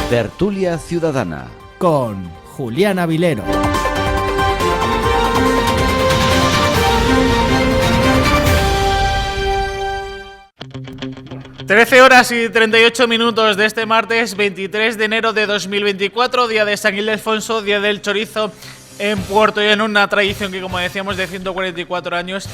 Tertulia Ciudadana con Julián Avilero. Trece horas y 38 minutos de este martes 23 de enero de 2024, día de San Ildefonso, día del chorizo en Puerto Llano, una tradición que, como decíamos, de 144 años.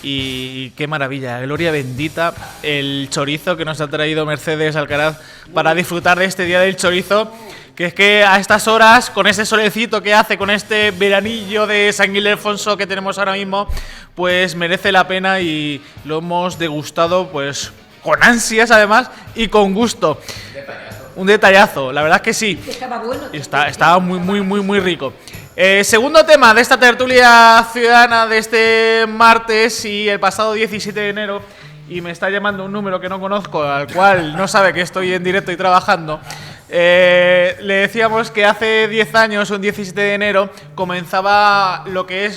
Y qué maravilla, gloria bendita, el chorizo que nos ha traído Mercedes Alcaraz para disfrutar de este día del chorizo, que es que a estas horas, con ese solecito que hace, con este veranillo de San Ildefonso que tenemos ahora mismo, pues merece la pena y lo hemos degustado pues con ansias además y con gusto. Un detallazo, la verdad es que sí. Estaba bueno. Estaba muy rico. Segundo tema de esta tertulia ciudadana de este martes y el pasado 17 de enero, y me está llamando un número que no conozco, al cual no sabe que estoy en directo y trabajando. Le decíamos que hace 10 años, un 17 de enero, comenzaba lo que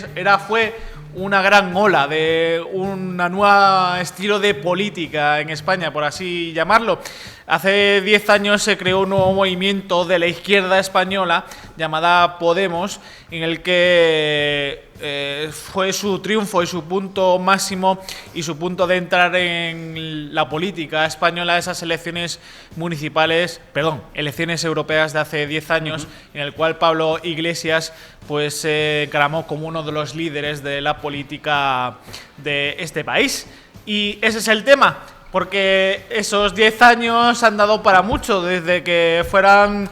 fue una gran ola de una nueva estilo de política en España, por así llamarlo. Hace 10 años se creó un nuevo movimiento de la izquierda española llamada Podemos, en el que fue su triunfo y su punto máximo y su punto de entrar en la política española esas elecciones elecciones europeas de hace 10 años, en el cual Pablo Iglesias pues se encaramó como uno de los líderes de la política de este país. Y ese es el tema, porque esos 10 años han dado para mucho, desde que fueran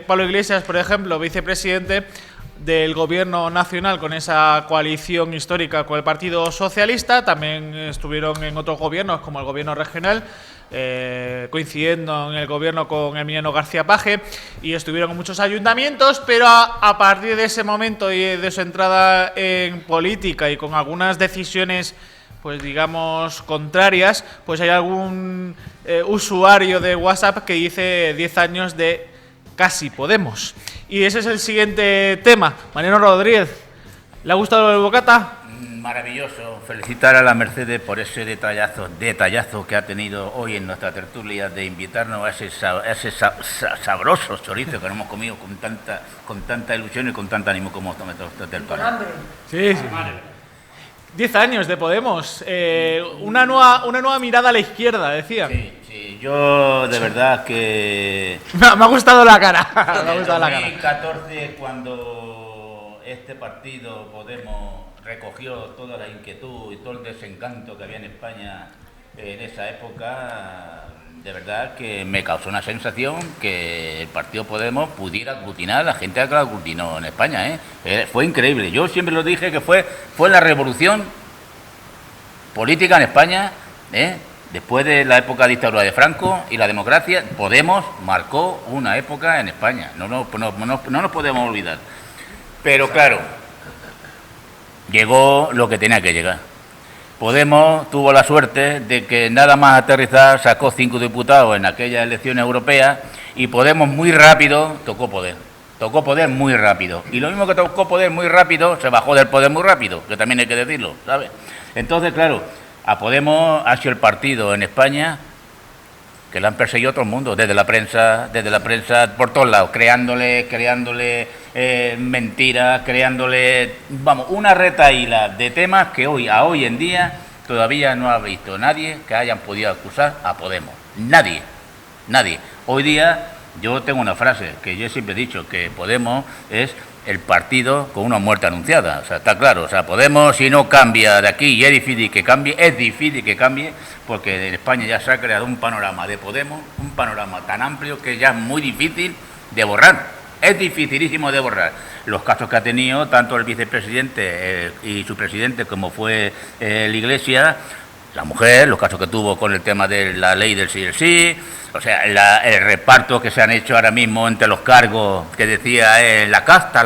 Pablo Iglesias, por ejemplo, vicepresidente del gobierno nacional con esa coalición histórica con el Partido Socialista. También estuvieron en otros gobiernos como el gobierno regional, coincidiendo en el gobierno con Emiliano García Paje, y estuvieron en muchos ayuntamientos, pero a partir de ese momento y de su entrada en política y con algunas decisiones pues digamos contrarias, pues hay algún usuario de WhatsApp que dice 10 años de casi Podemos. Y ese es el siguiente tema. Mariano Rodríguez, ¿le ha gustado el bocata? Maravilloso. Felicitar a la Mercedes por ese detallazo que ha tenido hoy en nuestra tertulia de invitarnos a ese sabroso chorizo que nos hemos comido con tanta ilusión y con tanto ánimo como esta tertulia. Con hambre. Sí. 10 años de Podemos, una nueva mirada a la izquierda, decía. Sí, yo de verdad que... Me ha gustado la cara. En 2014, cuando este partido, Podemos, recogió toda la inquietud y todo el desencanto que había en España en esa época, de verdad que me causó una sensación que el partido Podemos pudiera aglutinar a la gente que la aglutinó en España, fue increíble. Yo siempre lo dije que fue la revolución política en España, después de la época de dictadura de Franco y la democracia. Podemos marcó una época en España, no nos podemos olvidar. Pero claro, llegó lo que tenía que llegar. Podemos tuvo la suerte de que nada más aterrizar sacó 5 diputados en aquellas elecciones europeas, y Podemos muy rápido tocó poder muy rápido. Y lo mismo que tocó poder muy rápido, se bajó del poder muy rápido, que también hay que decirlo, ¿sabes? Entonces, claro, a Podemos ha sido el partido en España que la han perseguido todo el mundo, desde la prensa por todos lados, creándole mentiras, creándole, una retahíla de temas que hoy en día todavía no ha visto nadie que hayan podido acusar a Podemos. Nadie. Hoy día yo tengo una frase que yo siempre he dicho, que Podemos es el partido con una muerte anunciada. O sea, está claro, o sea, Podemos, si no cambia de aquí, y es difícil que cambie, porque en España ya se ha creado un panorama de Podemos, un panorama tan amplio que ya es muy difícil de borrar. Es dificilísimo de borrar. Los casos que ha tenido tanto el vicepresidente y su presidente, como fue el Iglesias, la mujer, los casos que tuvo con el tema de la ley del sí y el sí, o sea, el reparto que se han hecho ahora mismo entre los cargos, que decía la casta,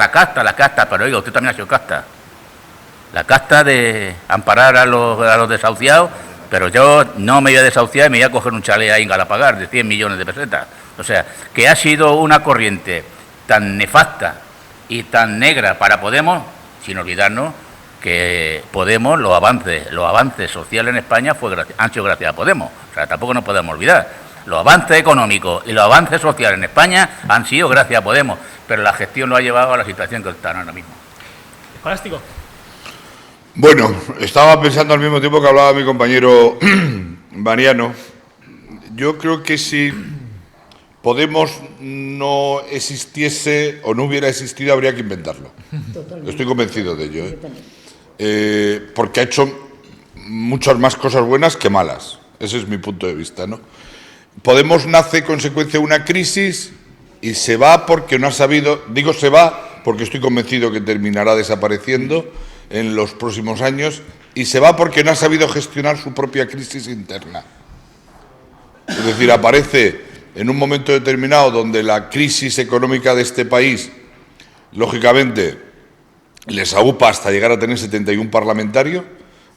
pero oiga, usted también ha sido casta. La casta de amparar a los desahuciados, pero yo no me voy a desahuciar y me voy a coger un chalet ahí en Galapagar de 100 millones de pesetas. O sea, que ha sido una corriente tan nefasta y tan negra para Podemos, sin olvidarnos que Podemos, los avances sociales en España han sido gracias a Podemos. O sea, tampoco nos podemos olvidar. Los avances económicos y los avances sociales en España han sido gracias a Podemos, pero la gestión lo ha llevado a la situación que están ahora mismo. Fantástico. Bueno, estaba pensando al mismo tiempo que hablaba mi compañero Mariano. Yo creo que si Podemos no existiese o no hubiera existido, habría que inventarlo. Totalmente. Estoy convencido de ello. Porque ha hecho muchas más cosas buenas que malas. Ese es mi punto de vista, ¿no? Podemos nace consecuencia de una crisis y se va porque no ha sabido, digo se va porque estoy convencido que terminará desapareciendo en los próximos años, y se va porque no ha sabido gestionar su propia crisis interna. Es decir, aparece en un momento determinado donde la crisis económica de este país, lógicamente, les aúpa hasta llegar a tener 71 parlamentarios,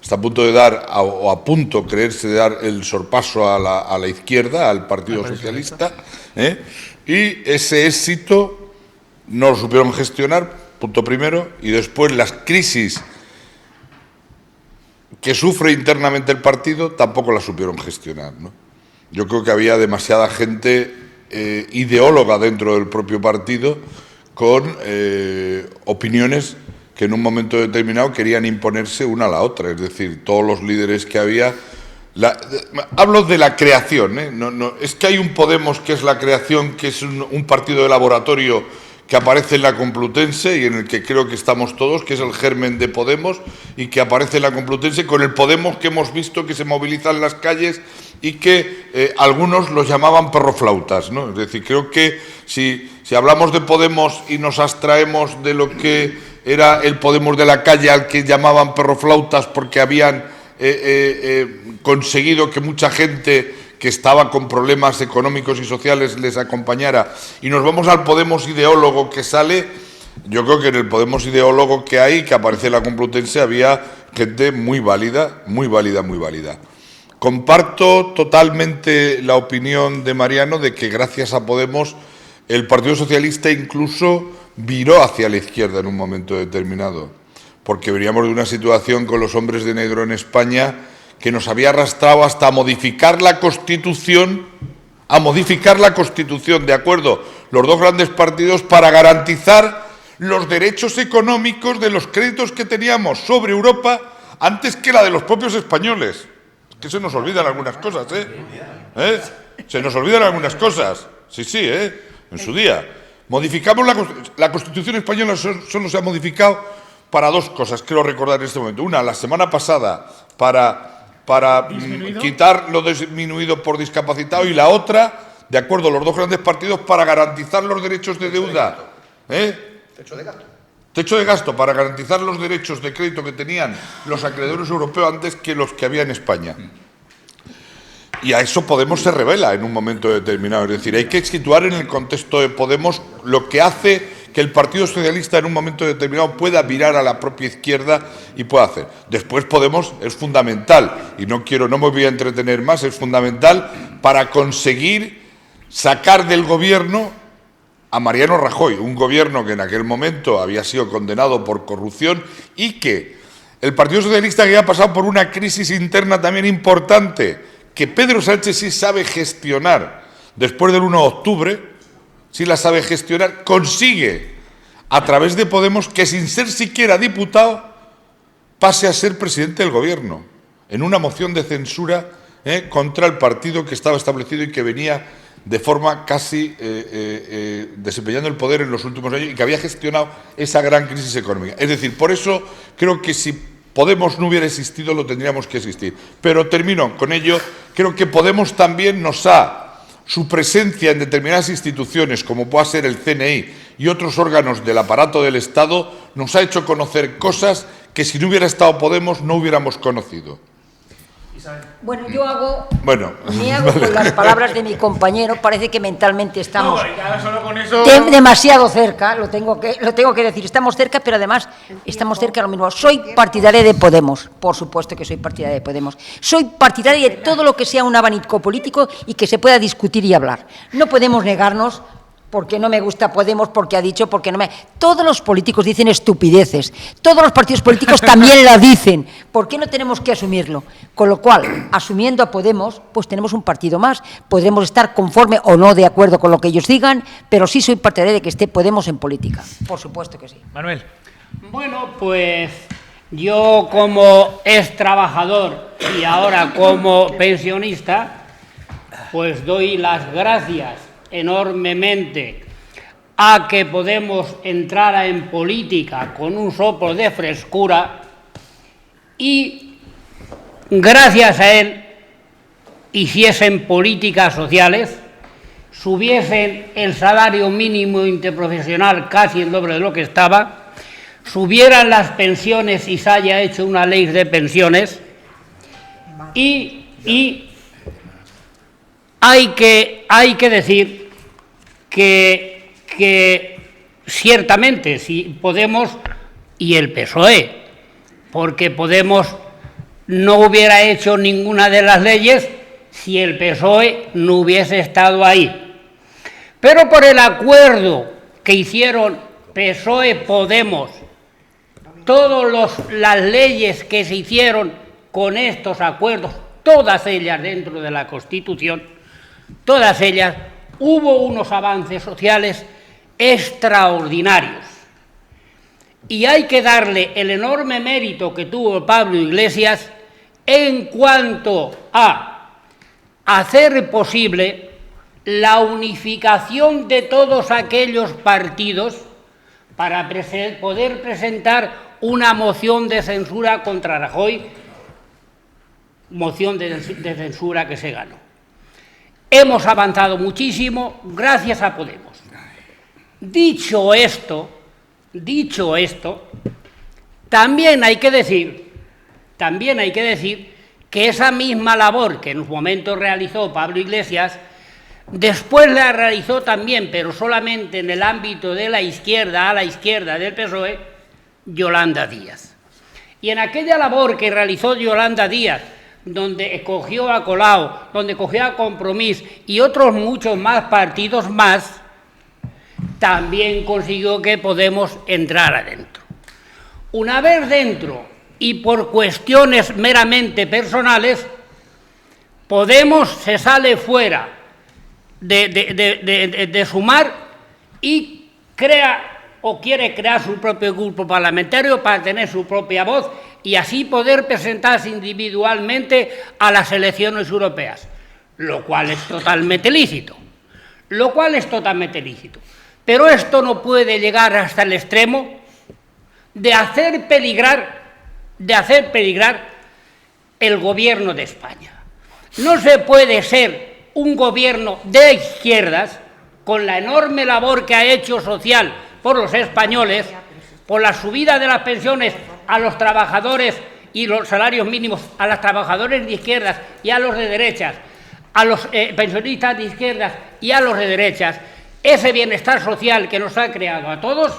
está a punto de dar, o a punto creerse de dar el sorpaso a la izquierda, al Partido Socialista, y ese éxito no lo supieron gestionar, punto primero, y después las crisis que sufre internamente el partido tampoco las supieron gestionar, ¿no? Yo creo que había demasiada gente ideóloga dentro del propio partido con opiniones que en un momento determinado querían imponerse una a la otra, es decir, todos los líderes que había... hablo de la creación, ¿eh? No, es que hay un Podemos que es la creación, que es un partido de laboratorio que aparece en la Complutense y en el que creo que estamos todos, que es el germen de Podemos, y que aparece en la Complutense con el Podemos que hemos visto que se moviliza en las calles y que algunos los llamaban perroflautas, ¿no? Es decir, creo que si hablamos de Podemos y nos abstraemos de lo que era el Podemos de la calle al que llamaban perroflautas porque habían conseguido que mucha gente que estaba con problemas económicos y sociales les acompañara, y nos vamos al Podemos ideólogo que sale, yo creo que en el Podemos ideólogo que hay, que aparece en la Complutense, había gente muy válida, muy válida, muy válida. Comparto totalmente la opinión de Mariano de que gracias a Podemos el Partido Socialista incluso viró hacia la izquierda en un momento determinado, porque veníamos de una situación con los hombres de negro en España que nos había arrastrado hasta modificar la Constitución, de acuerdo, los dos grandes partidos, para garantizar los derechos económicos de los créditos que teníamos sobre Europa antes que la de los propios españoles. Es que se nos olvidan algunas cosas, ¿eh? Se nos olvidan algunas cosas. Sí, en su día. Modificamos la Constitución española, solo se ha modificado para dos cosas, quiero recordar en este momento. Una, la semana pasada, para quitar lo disminuido por discapacitado, y la otra, de acuerdo, los dos grandes partidos, para garantizar los derechos de deuda. Techo de gasto. Techo de gasto, para garantizar los derechos de crédito que tenían los acreedores europeos antes que los que había en España. Y a eso Podemos se revela en un momento determinado. Es decir, hay que situar en el contexto de Podemos lo que hace que el Partido Socialista en un momento determinado pueda virar a la propia izquierda y pueda hacer. Después Podemos es fundamental, y no me voy a entretener más, es fundamental para conseguir sacar del gobierno a Mariano Rajoy, un gobierno que en aquel momento había sido condenado por corrupción y que el Partido Socialista, que había pasado por una crisis interna también importante, que Pedro Sánchez sí sabe gestionar después del 1 de octubre, sí la sabe gestionar, consigue a través de Podemos que sin ser siquiera diputado pase a ser presidente del gobierno, en una moción de censura contra el partido que estaba establecido y que venía de forma casi desempeñando el poder en los últimos años y que había gestionado esa gran crisis económica. Es decir, por eso creo que si Podemos no hubiera existido, lo tendríamos que existir. Pero termino con ello, creo que Podemos también su presencia en determinadas instituciones, como pueda ser el CNI y otros órganos del aparato del Estado, nos ha hecho conocer cosas que si no hubiera estado Podemos no hubiéramos conocido. Bueno, me hago con las palabras de mi compañero, parece que mentalmente estamos demasiado cerca, lo tengo que decir, estamos cerca, pero además estamos cerca de lo mismo. Soy partidaria de Podemos, por supuesto que soy partidaria de Podemos. Soy partidaria de todo lo que sea un abanico político y que se pueda discutir y hablar. No podemos negarnos porque no me gusta Podemos, porque ha dicho, porque no me... Todos los políticos dicen estupideces, todos los partidos políticos también la dicen. ¿Por qué no tenemos que asumirlo? Con lo cual, asumiendo a Podemos, pues tenemos un partido más. Podremos estar conforme o no de acuerdo con lo que ellos digan, pero sí soy partidaria de que esté Podemos en política. Por supuesto que sí. Manuel. Bueno, pues yo como ex trabajador y ahora como pensionista, pues doy las gracias enormemente a que Podemos entrara en política con un soplo de frescura y gracias a él hiciesen políticas sociales, subiesen el salario mínimo interprofesional casi el doble de lo que estaba, subieran las pensiones y se haya hecho una ley de pensiones y hay que decir que ciertamente si Podemos y el PSOE, porque Podemos no hubiera hecho ninguna de las leyes si el PSOE no hubiese estado ahí. Pero por el acuerdo que hicieron PSOE-Podemos, todas las leyes que se hicieron con estos acuerdos, todas ellas dentro de la Constitución, todas ellas, hubo unos avances sociales extraordinarios. Y hay que darle el enorme mérito que tuvo Pablo Iglesias en cuanto a hacer posible la unificación de todos aquellos partidos para poder presentar una moción de censura contra Rajoy, moción de censura que se ganó. Hemos avanzado muchísimo gracias a Podemos. Dicho esto, también hay que decir que esa misma labor que en un momento realizó Pablo Iglesias, después la realizó también, pero solamente en el ámbito de la izquierda, a la izquierda del PSOE, Yolanda Díaz. Y en aquella labor que realizó Yolanda Díaz, donde escogió a Colau, donde escogió a Compromís y otros muchos más partidos más, también consiguió que Podemos entrara dentro. Una vez dentro, y por cuestiones meramente personales, Podemos se sale fuera de Sumar y crea o quiere crear su propio grupo parlamentario para tener su propia voz y así poder presentarse individualmente a las elecciones europeas, lo cual es totalmente lícito. Pero esto no puede llegar hasta el extremo de hacer peligrar el gobierno de España. No se puede ser un gobierno de izquierdas con la enorme labor que ha hecho social por los españoles, por la subida de las pensiones a los trabajadores y los salarios mínimos a los trabajadores de izquierdas y a los de derechas, a los pensionistas de izquierdas y a los de derechas, ese bienestar social que nos ha creado a todos,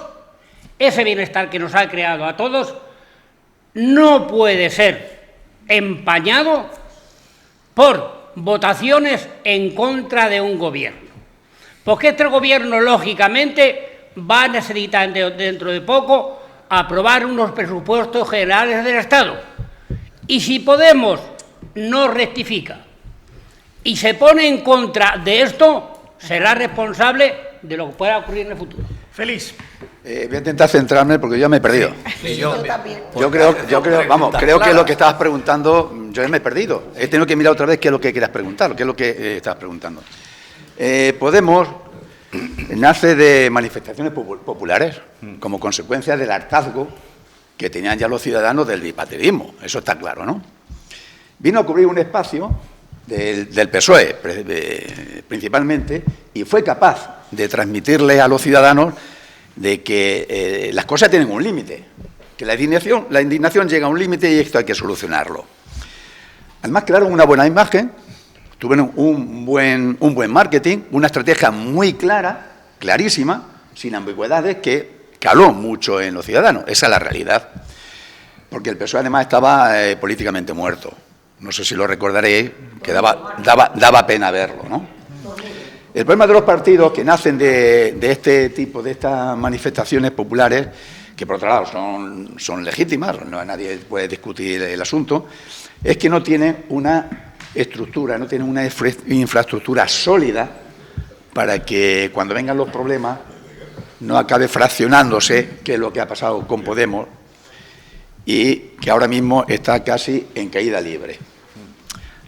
no puede ser empañado por votaciones en contra de un gobierno. Porque este gobierno, lógicamente, va a necesitar dentro de poco aprobar unos presupuestos generales del Estado. Y si Podemos no rectifica y se pone en contra de esto, será responsable de lo que pueda ocurrir en el futuro. Félix. Voy a intentar centrarme porque yo ya me he perdido. Sí, yo también. Yo creo que lo que estabas preguntando, yo ya me he perdido. He tenido que mirar otra vez qué es lo que querías preguntar, qué es lo que estabas preguntando. Podemos nace de manifestaciones populares como consecuencia del hartazgo que tenían ya los ciudadanos del bipartidismo, eso está claro, ¿no? Vino a cubrir un espacio del PSOE principalmente y fue capaz de transmitirle a los ciudadanos de que las cosas tienen un límite, que la indignación llega a un límite y esto hay que solucionarlo. Además crearon una buena imagen, tuvieron un buen marketing, una estrategia muy clara, clarísima, sin ambigüedades, que caló mucho en los ciudadanos. Esa es la realidad. Porque el PSOE además estaba políticamente muerto. No sé si lo recordaréis, que daba pena verlo, ¿no? El problema de los partidos que nacen de este tipo, de estas manifestaciones populares, que por otro lado son legítimas, nadie puede discutir el asunto, es que no tienen una estructura, no tienen una infraestructura sólida para que cuando vengan los problemas no acabe fraccionándose, que es lo que ha pasado con Podemos, y que ahora mismo está casi en caída libre.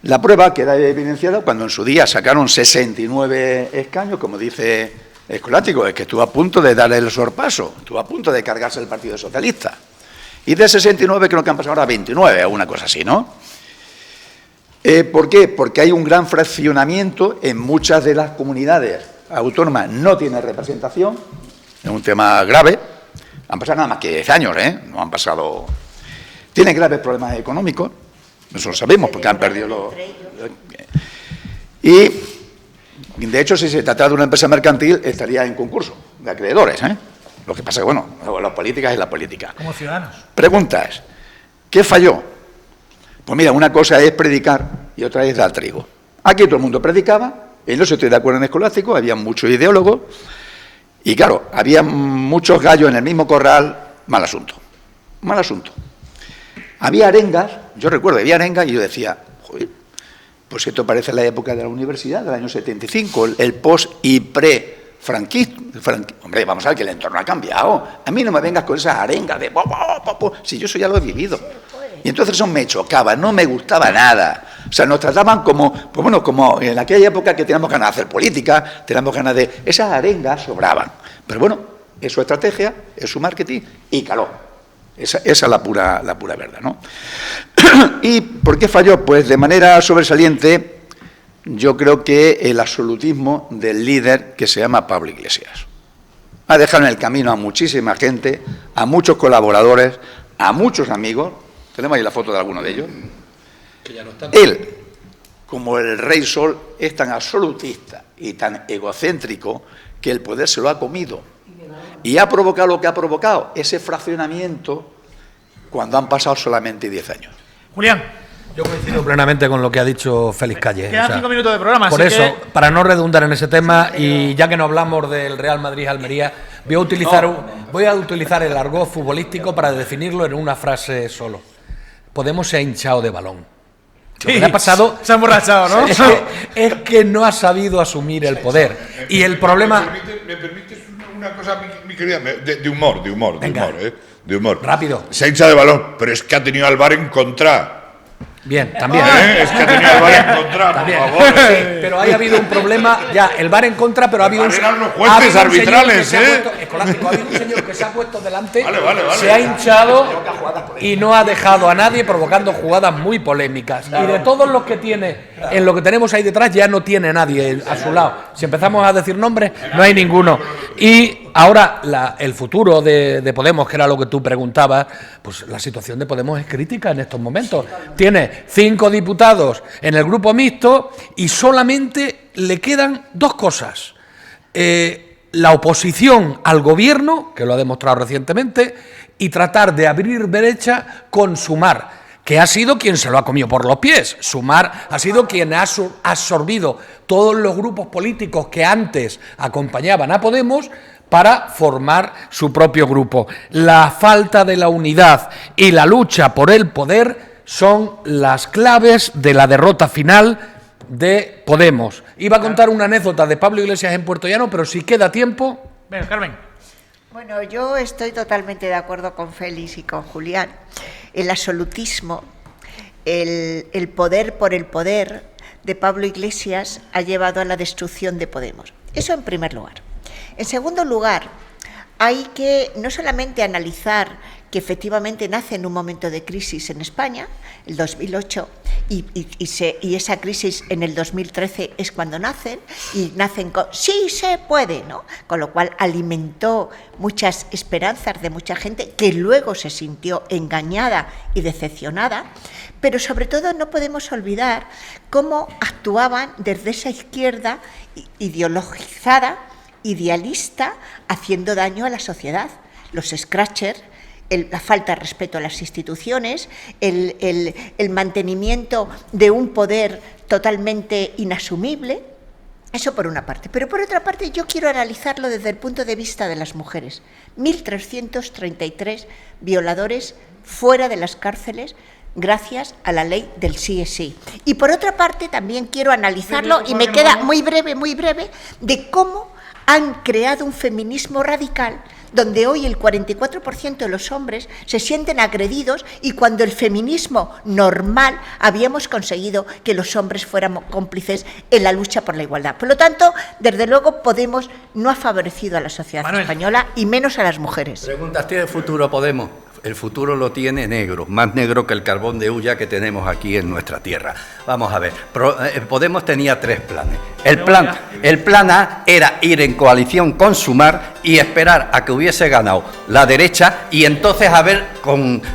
La prueba queda evidenciada cuando en su día sacaron 69 escaños, como dice Escolástico, es que estuvo a punto de darle el sorpaso, estuvo a punto de cargarse el Partido Socialista. Y de 69 creo que han pasado ahora 29, o una cosa así, ¿no? ¿Por qué? Porque hay un gran fraccionamiento en muchas de las comunidades autónomas, no tiene representación, es un tema grave, han pasado nada más que 10 años, no han pasado... Tienen graves problemas económicos, eso lo sabemos, porque han perdido y, de hecho, si se tratara de una empresa mercantil, estaría en concurso de acreedores, Lo que pasa es que, bueno, la política es la política. Como ciudadanos. Preguntas, ¿qué falló? Pues mira, una cosa es predicar y otra es dar trigo. Aquí todo el mundo predicaba, y no estoy de acuerdo en Escolástico, había muchos ideólogos, y claro, había muchos gallos en el mismo corral, mal asunto, mal asunto. Había arengas, yo recuerdo, había arengas y yo decía, joder, pues esto parece la época de la universidad, del año 75, el post y pre-franquismo. Hombre, vamos a ver que el entorno ha cambiado. A mí no me vengas con esas arengas de... Si yo eso ya lo he vivido. Y entonces eso me chocaba, no me gustaba nada. O sea, nos trataban como, pues bueno, como en aquella época que teníamos ganas de hacer política, teníamos ganas de... Esas arengas sobraban. Pero bueno, es su estrategia, es su marketing y caló. Esa es la pura verdad, ¿no? ¿Y por qué falló? Pues de manera sobresaliente, yo creo que el absolutismo del líder que se llama Pablo Iglesias. Ha dejado en el camino a muchísima gente, a muchos colaboradores, a muchos amigos. Tenemos ahí la foto de alguno de ellos. Que ya no están. Él, como el rey Sol, es tan absolutista y tan egocéntrico que el poder se lo ha comido. Y ha provocado lo que ha provocado, ese fraccionamiento, cuando han pasado solamente 10 años. Julián. Yo coincido plenamente con lo que ha dicho Félix Calle. Quedan 5 minutos de programa. Por así eso, para no redundar en ese tema, y ya que no hablamos del Real Madrid-Almería, voy a utilizar el argot futbolístico para definirlo en una frase solo. Podemos se ha hinchado de balón. Lo que le ha pasado, se ha emborrachado, ¿no? Es que no ha sabido asumir el poder. Y el problema... ¿Me permites una cosa, mi querida? De humor. De humor. Rápido. Se ha hinchado de balón, pero es que ha tenido al VAR en contra. Bien, también. Es que ha tenido al VAR en contra, también. por favor. Sí, pero ahí ha habido un problema, ya, el VAR en contra, pero ha habido los jueces arbitrales, ha habido un señor que se ha puesto delante, vale. se ha hinchado y no ha dejado a nadie, provocando jugadas muy polémicas. Y de todos los que tiene, en lo que tenemos ahí detrás, ya no tiene nadie a su lado. Si empezamos a decir nombres, no hay ninguno. Y ahora, el futuro de Podemos, que era lo que tú preguntabas, pues la situación de Podemos es crítica en estos momentos. Tiene 5 diputados en el grupo mixto y solamente le quedan 2 cosas. La oposición al gobierno, que lo ha demostrado recientemente, y tratar de abrir brecha con Sumar, que ha sido quien se lo ha comido por los pies. Sumar ha sido quien ha absorbido todos los grupos políticos que antes acompañaban a Podemos para formar su propio grupo. La falta de la unidad y la lucha por el poder son las claves de la derrota final de Podemos. Iba a contar una anécdota de Pablo Iglesias en Puerto Llano, pero si queda tiempo... Venga, Carmen. Bueno, yo estoy totalmente de acuerdo con Félix y con Julián. El absolutismo, el poder por el poder de Pablo Iglesias ha llevado a la destrucción de Podemos. Eso en primer lugar. En segundo lugar, hay que no solamente analizar que efectivamente nace en un momento de crisis en España, el 2008, y esa crisis en el 2013 es cuando nacen, y nacen con ¡sí se puede!, ¿no? Con lo cual alimentó muchas esperanzas de mucha gente que luego se sintió engañada y decepcionada, pero sobre todo no podemos olvidar cómo actuaban desde esa izquierda ideologizada, idealista, haciendo daño a la sociedad. Los scratchers, la falta de respeto a las instituciones, el mantenimiento de un poder totalmente inasumible, Eso por una parte. Pero por otra parte yo quiero analizarlo desde el punto de vista de las mujeres. 1.333 violadores fuera de las cárceles gracias a la ley del sí es sí. Y por otra parte también quiero analizarlo, y me queda muy breve, de cómo han creado un feminismo radical donde hoy el 44% de los hombres se sienten agredidos, y cuando el feminismo normal habíamos conseguido que los hombres fuéramos cómplices en la lucha por la igualdad. Por lo tanto, desde luego, Podemos no ha favorecido a la sociedad española y menos a las mujeres. Preguntas, ¿tiene futuro Podemos? El futuro lo tiene negro, más negro que el carbón de hulla que tenemos aquí en nuestra tierra. Vamos a ver, Podemos tenía 3 planes. El plan A era ir en coalición con Sumar y esperar a que hubiese ganado la derecha y entonces haber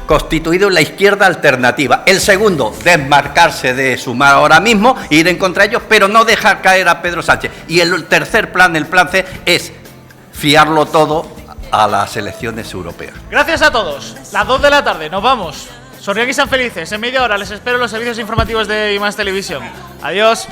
constituido la izquierda alternativa. El segundo, desmarcarse de Sumar ahora mismo, ir en contra de ellos, pero no dejar caer a Pedro Sánchez. Y el tercer plan, el plan C, es fiarlo todo a las elecciones europeas. Gracias a todos. Las 2 de la tarde, nos vamos. Sonrían y sean felices. En media hora les espero en los servicios informativos de I+ Televisión. Adiós.